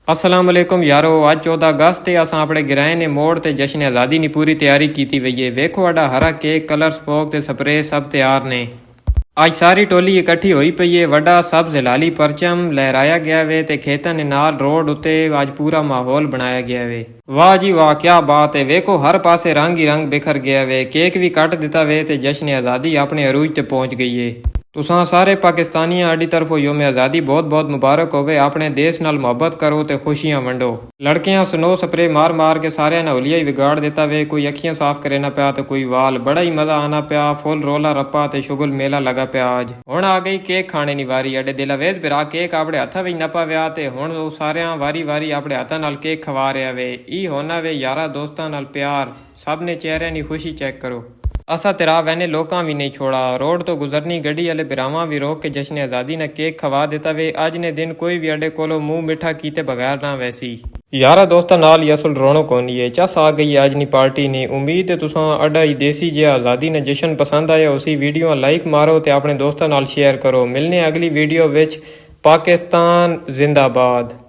अस्सलाम वालेकुम यारो। अज 14 अगस्त है। असां अपने गिराए ने मोड़ ते जश्न आज़ादी नी पूरी तैयारी की वही है। वेखो अड़ा हरा केक, कलर, स्पोक ते स्प्रे सब तैयार ने। अज सारी टोली इकट्ठी हुई पई है। वड्डा सब जलाली परचम लहराया गया वे ते खेतन दे नाल रोड उत्ते अज पूरा माहौल बनाया गया वे। वाह जी वाह, क्या बात है। वेखो हर पासे रंग ही रंग बिखर गया वे। केक भी कट दिता वे ते जश्न आज़ादी अपने अरूज ते पहुंच गई है। तुसां सारे पाकिस्तानियां आड़ी तरफों योम आज़ादी बहुत बहुत मुबारक होवे। अपने देश नाल मोहब्बत करो ते खुशियां वंडो। लड़कियां स्नो स्प्रे मार मार के सारे ने होलिया ही बिगाड़ देता वे। कोई अखियां साफ करे ना पाया तो कोई वाल। बड़ा ही मजा आना पाया। फुल रोला रप्पा ते शुगल मेला लगा पाया। आज हुण आ गई केक खाने नी वारी। अडे दिलावेज बिरा केक अपने हथा विच नपा व्या ते हुण ओ सारियां वारी वारी अपने हथा नाल केक खवा रहा वे। ई होना वे यारा दोस्तां नाल प्यार। सब ने चेहरियां नी खुशी चेक करो। असा तेरा वैने लोकां भी नहीं छोड़ा। रोड तो गुजरनी गड्डी वाले बिरावां भी रोक के जश्न आज़ादी ने केक खवा देता वे। अज ने दिन कोई भी अड्डे कोलो मुंह मिठा कीते बगैर ना वैसी। यारा दोस्तां नाल असल रौनक होनी है। चस आ गई अज नी पार्टी नी। उम्मीद है तुसां अड्डा ही देसी जिहा आज़ादी ने जश्न पसंद आया। उसी वीडियो लाइक मारो ते अपने दोस्तां नाल शेयर करो। मिलने अगली वीडियो विच। पाकिस्तान जिंदाबाद।